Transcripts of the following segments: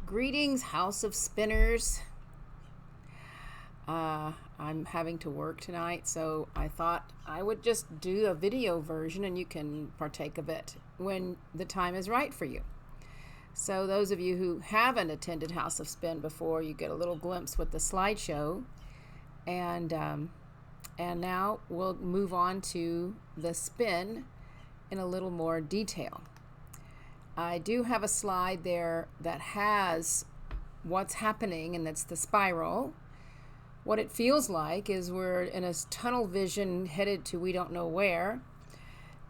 Greetings, House of Spinners. I'm having to work tonight, so I thought I would just do a video version and you can partake of it when the time is right for you. So those of you who haven't attended House of Spin before, you get a little glimpse with the slideshow. And now we'll move on to the spin in a little more detail. I do have a slide there that has what's happening, and that's the spiral. What it feels like is we're in a tunnel vision headed to we don't know where,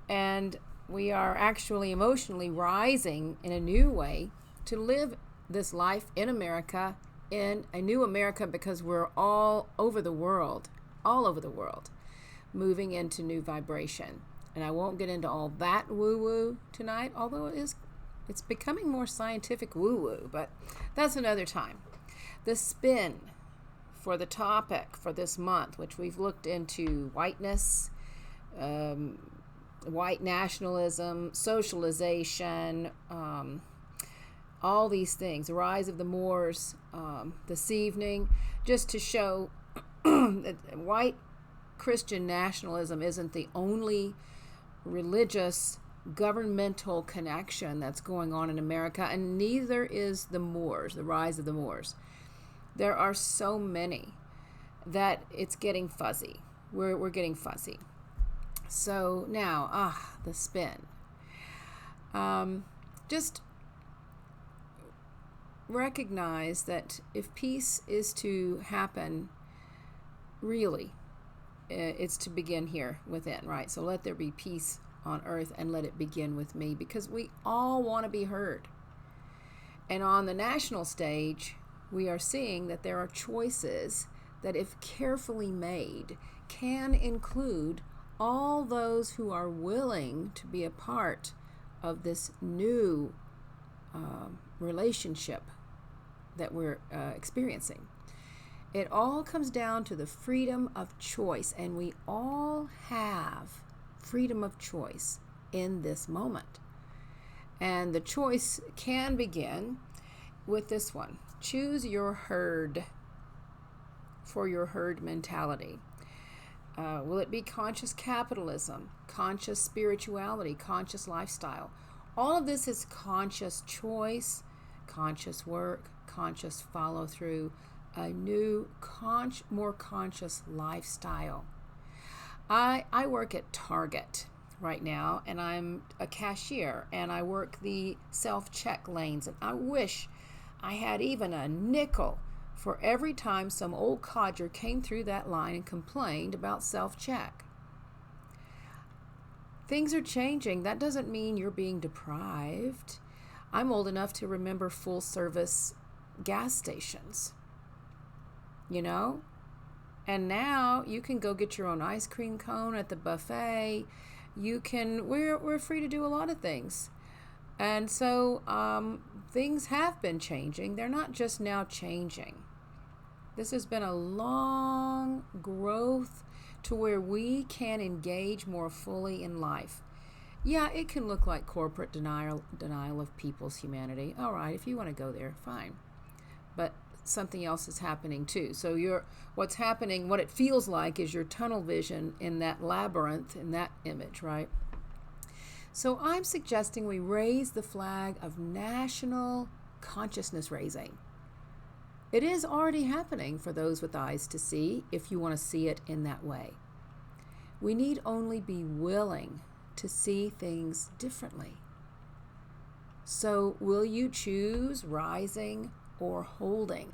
and we are actually emotionally rising in a new way to live this life in America, in a new America, because we're all over the world, moving into new vibration. And I won't get into all that woo-woo tonight, although it's becoming more scientific woo-woo, but that's another time. The spin for the topic for this month, which we've looked into whiteness, white nationalism, socialization, all these things, the rise of the Moors this evening, just to show that white Christian nationalism isn't the only religious governmental connection that's going on in America, and neither is the Moors, the rise of the Moors. There are so many that it's getting fuzzy. We're getting fuzzy. So now, the spin. Just recognize that if peace is to happen, really, it's to begin here within, right? So let there be peace on earth and let it begin with me, because we all want to be heard. And on the national stage, we are seeing that there are choices that, if carefully made, can include all those who are willing to be a part of this new relationship that we're experiencing. It all comes down to the freedom of choice, and we all have freedom of choice in this moment. And the choice can begin with this one. Choose your herd for your herd mentality. Will it be conscious capitalism, conscious spirituality, conscious lifestyle? All of this is conscious choice, conscious work, conscious follow through, a new, more conscious lifestyle. I work at Target right now, and I'm a cashier, and I work the self-check lanes, and I wish I had even a nickel for every time some old codger came through that line and complained about self-check. Things are changing. That doesn't mean you're being deprived. I'm old enough to remember full-service gas stations, and now you can go get your own ice cream cone at the buffet. We're free to do a lot of things. And so things have been changing. They're not just now changing. This has been a long growth to where we can engage more fully in life. Yeah, it can look like corporate denial of people's humanity. All right, if you want to go there, fine. But something else is happening too. So what's happening, what it feels like, is your tunnel vision in that labyrinth, in that image, right? So I'm suggesting we raise the flag of national consciousness raising. It is already happening for those with eyes to see, if you want to see it in that way. We need only be willing to see things differently. So will you choose rising or holding?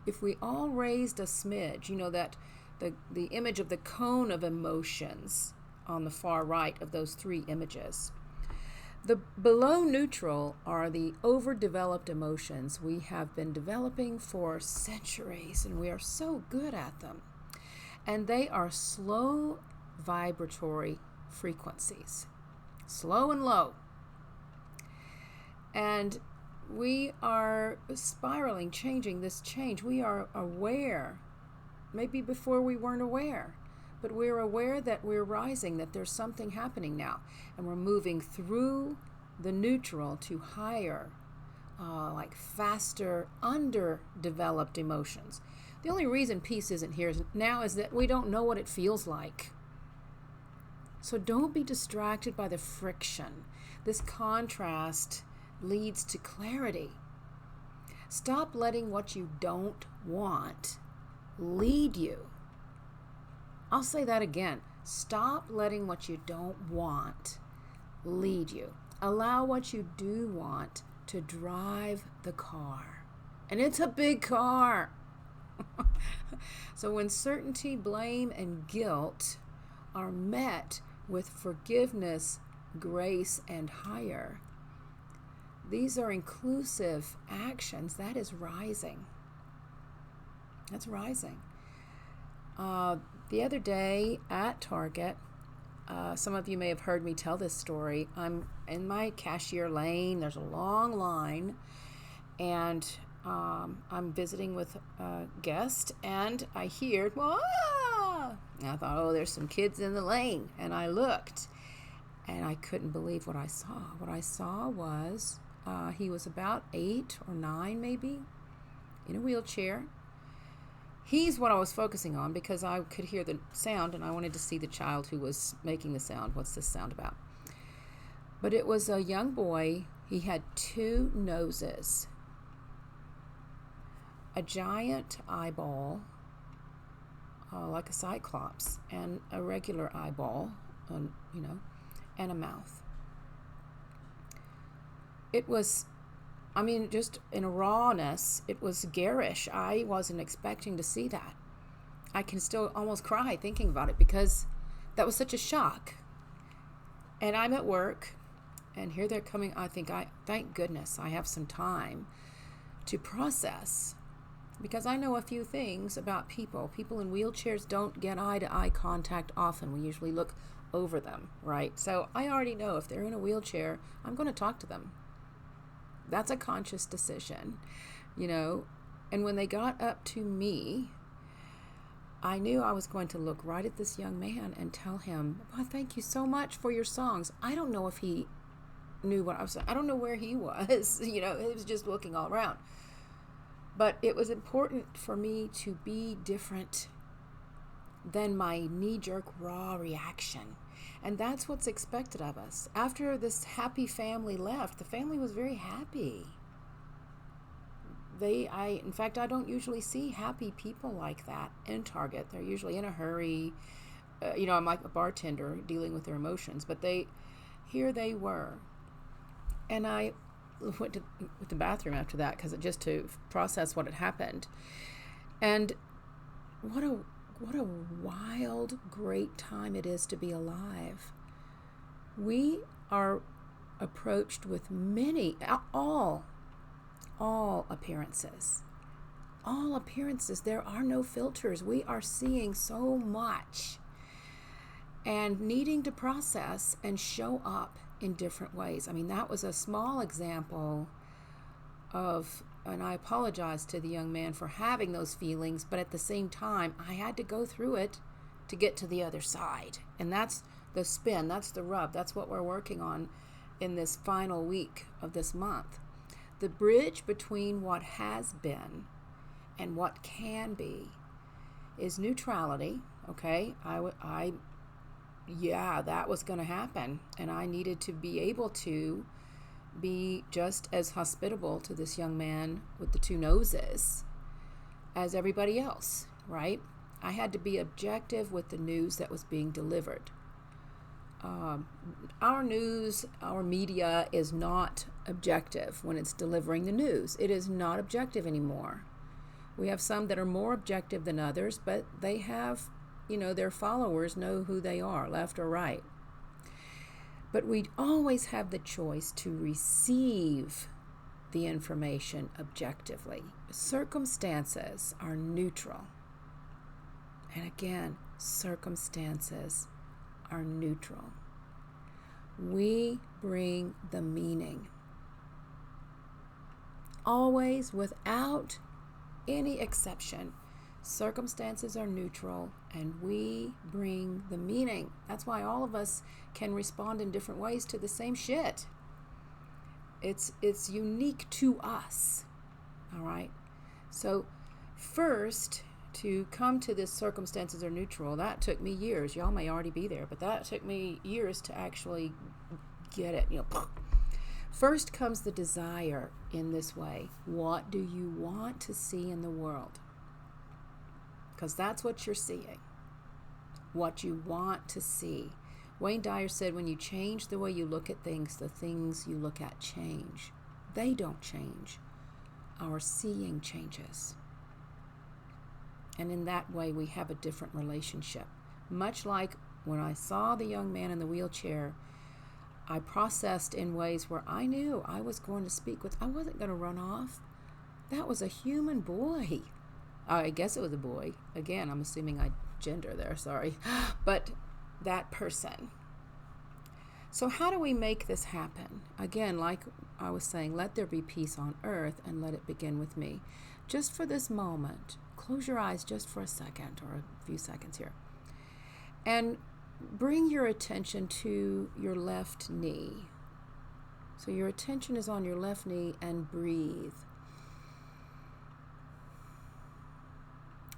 If we all raised a smidge, that the image of the cone of emotions on the far right of those three images. The below neutral are the overdeveloped emotions we have been developing for centuries, and we are so good at them. And they are slow vibratory frequencies, slow and low. And we are spiraling, changing this change. We are aware, maybe before we weren't aware, but we're aware that we're rising, that there's something happening now, and we're moving through the neutral to higher like faster, underdeveloped emotions. The only reason peace isn't here now is that we don't know what it feels like. So don't be distracted by the friction. This contrast leads to clarity. Stop letting what you don't want lead you. I'll say that again. Stop letting what you don't want lead you. Allow what you do want to drive the car. And it's a big car. So when certainty, blame, and guilt are met with forgiveness, grace, and higher, these are inclusive actions. That is rising. That's rising. The other day at Target, some of you may have heard me tell this story. I'm in my cashier lane. There's a long line, and I'm visiting with a guest, and I hear, "Wah!" And I thought, oh, there's some kids in the lane. And I looked, and I couldn't believe what I saw. What I saw was he was about 8 or 9, maybe, in a wheelchair. He's what I was focusing on because I could hear the sound, and I wanted to see the child who was making the sound. What's this sound about? But it was a young boy. He had 2 noses, a giant eyeball, like a cyclops, and a regular eyeball, and a mouth. It was, just in a rawness, it was garish. I wasn't expecting to see that. I can still almost cry thinking about it because that was such a shock. And I'm at work, and here they're coming. Thank goodness I have some time to process, because I know a few things about people. People in wheelchairs don't get eye-to-eye contact often. We usually look over them, right? So I already know if they're in a wheelchair, I'm going to talk to them. That's a conscious decision, And when they got up to me, I knew I was going to look right at this young man and tell him, well, thank you so much for your songs. I don't know if he knew what I was saying. I don't know where he was. He was just looking all around. But it was important for me to be different than my knee-jerk raw reaction. And that's what's expected of us. After this happy family left, the family was very happy. In fact, I don't usually see happy people like that in Target. They're usually in a hurry. I'm like a bartender dealing with their emotions. But here they were. And I went to the bathroom after that just to process what had happened. And what a wild, great time it is to be alive. We are approached with all appearances. All appearances. There are no filters. We are seeing so much and needing to process and show up in different ways. That was a small example of, and I apologize to the young man for having those feelings, but at the same time, I had to go through it to get to the other side. And that's the spin, that's the rub, that's what we're working on in this final week of this month. The bridge between what has been and what can be is neutrality, okay? That was going to happen, and I needed to be able to be just as hospitable to this young man with the 2 noses as everybody else, right? I had to be objective with the news that was being delivered. Our news, our media is not objective when it's delivering the news. It is not objective anymore. We have some that are more objective than others, but they have, their followers know who they are, left or right. But we always have the choice to receive the information objectively. Circumstances are neutral. And again, circumstances are neutral. We bring the meaning. Always, without any exception, circumstances are neutral and we bring the meaning. That's why all of us can respond in different ways to the same shit. It's unique to us. All right. So first, to come to this circumstances are neutral, that took me years. Y'all may already be there, but that took me years to actually get it. First comes the desire in this way. What do you want to see in the world? Because that's what you're seeing. What you want to see. Wayne Dyer said, when you change the way you look at things, the things you look at change. They don't change. Our seeing changes. And in that way, we have a different relationship. Much like when I saw the young man in the wheelchair, I processed in ways where I knew I was going to speak with. I wasn't going to run off. That was a human boy. I guess it was a boy. Again, I'm assuming I gender there, sorry. But that person. So how do we make this happen? Again, like I was saying, let there be peace on earth and let it begin with me. Just for this moment, close your eyes just for a second or a few seconds here. And bring your attention to your left knee. So your attention is on your left knee and breathe.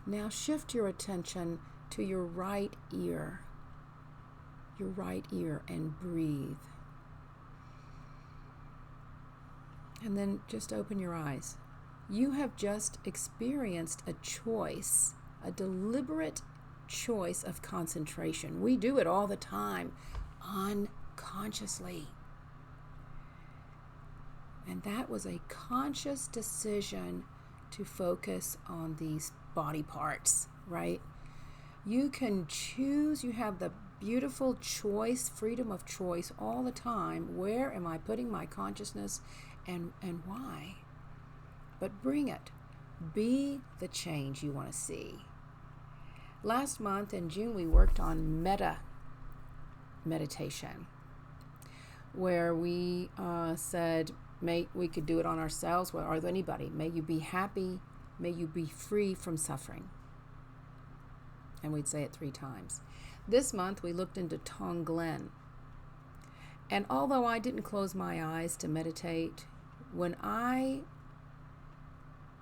Now shift your attention to your right ear. Your right ear and breathe. And then just open your eyes. You have just experienced a choice, a deliberate choice of concentration. We do it all the time, unconsciously. And that was a conscious decision to focus on these body parts, right? You can choose, you have the beautiful choice, freedom of choice all the time. Where am I putting my consciousness and why? But bring it. Be the change you want to see. Last month in June, we worked on meditation, where we said we could do it on ourselves or anybody. May you be happy. May you be free from suffering. And we'd say it 3 times. This month, we looked into Tonglen. And although I didn't close my eyes to meditate, when I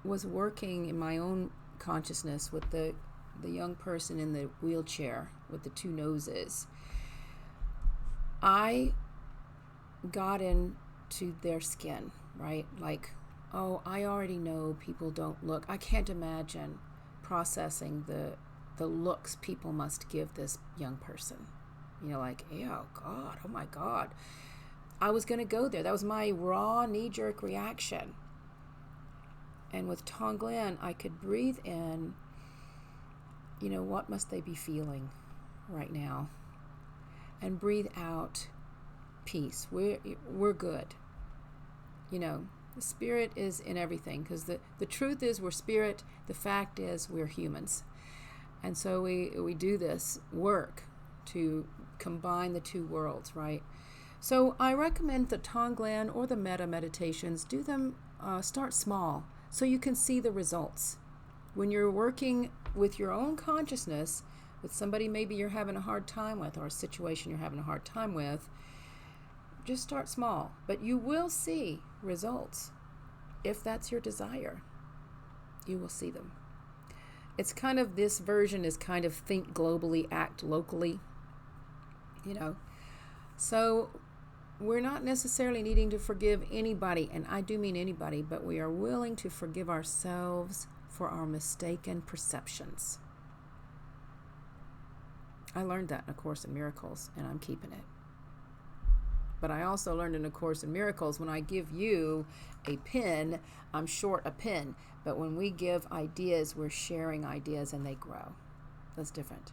was working in my own consciousness with the young person in the wheelchair with the 2 noses, I got into their skin, right? Like, oh, I already know people don't look. I can't imagine processing the looks people must give this young person. Like, oh God, oh my God. I was going to go there. That was my raw knee-jerk reaction. And with Tonglen, I could breathe in, what must they be feeling right now? And breathe out peace. We're good. The spirit is in everything, because the truth is we're spirit. The fact is we're humans. And so we do this work to combine the 2 worlds, right? So I recommend the Tonglen or the metta meditations. Do them, start small so you can see the results. When you're working with your own consciousness, with somebody maybe you're having a hard time with or a situation you're having a hard time with, just start small. But you will see results. If that's your desire, you will see them. It's kind of, this version is kind of think globally, act locally, So we're not necessarily needing to forgive anybody, and I do mean anybody, but we are willing to forgive ourselves for our mistaken perceptions. I learned that in A Course in Miracles, and I'm keeping it. But I also learned in A Course in Miracles, when I give you a pin, I'm short a pin. But when we give ideas, we're sharing ideas and they grow. That's different.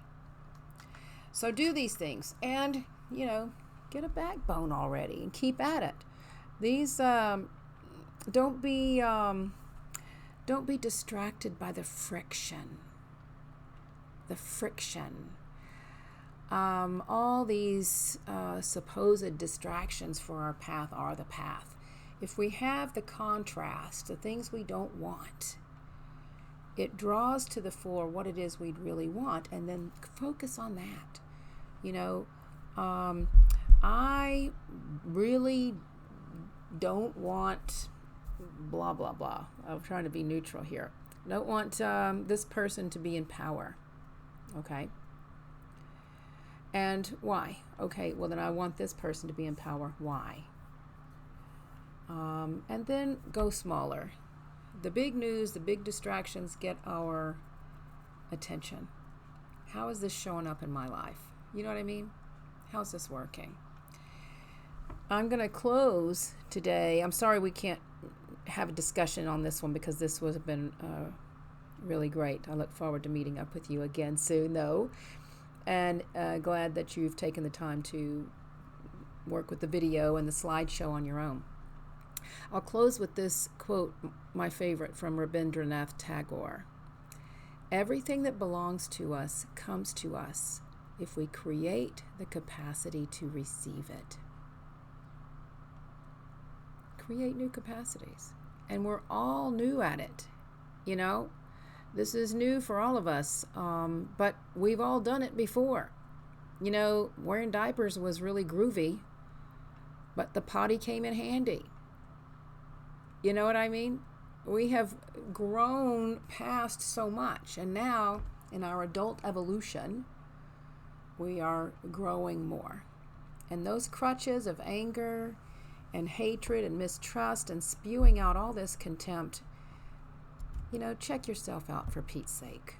So do these things and, get a backbone already and keep at it. These, don't be distracted by the friction. All these supposed distractions for our path are the path. If we have the contrast, the things we don't want, it draws to the fore what it is we'd really want, and then focus on that. I really don't want blah, blah, blah. I'm trying to be neutral here. Don't want this person to be in power. Okay? And why? Okay, well then I want this person to be in power. Why? And then go smaller. The big news, the big distractions get our attention. How is this showing up in my life? You know what I mean? How's this working? I'm going to close today. I'm sorry we can't have a discussion on this one because this would have been really great. I look forward to meeting up with you again soon, though. And glad that you've taken the time to work with the video and the slideshow on your own. I'll close with this quote, my favorite, from Rabindranath Tagore. Everything that belongs to us comes to us if we create the capacity to receive it. Create new capacities. And we're all new at it, you know? This is new for all of us, but we've all done it before. You know, wearing diapers was really groovy, but the potty came in handy. You know what I mean? We have grown past so much, and now in our adult evolution, we are growing more. And those crutches of anger and hatred and mistrust and spewing out all this contempt, you know, check yourself out for Pete's sake.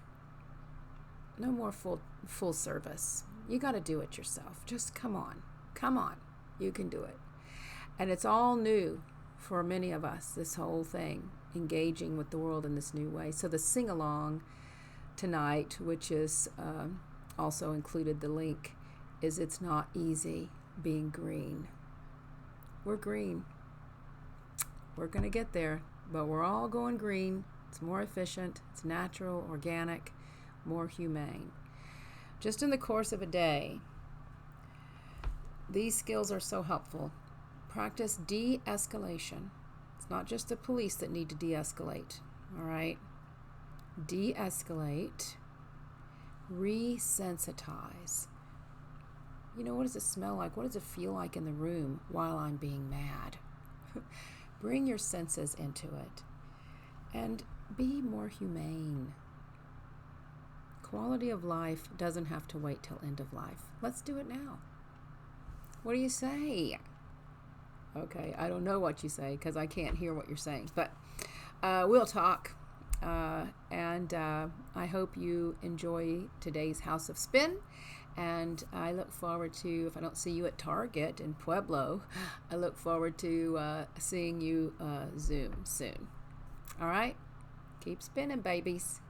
No more full service. You got to do it yourself. Just come on. You can do it. And it's all new for many of us, this whole thing, engaging with the world in this new way. So the sing-along tonight, which is also included the link, is It's Not Easy Being Green. We're green. We're going to get there, but we're all going green. It's more efficient, it's natural, organic, more humane. Just in the course of a day, these skills are so helpful. Practice de-escalation. It's not just the police that need to de-escalate, all right? De-escalate, resensitize. You know, what does it smell like? What does it feel like in the room while I'm being mad? Bring your senses into it and be more humane. Quality of life doesn't have to wait till end of life. Let's do it now. What do you say? Okay, I don't know what you say because I can't hear what you're saying, but we'll talk. And I hope you enjoy today's House of Spin. And I look forward to, if I don't see you at Target in Pueblo, I look forward to seeing you Zoom soon. All right? Keep spinning, babies.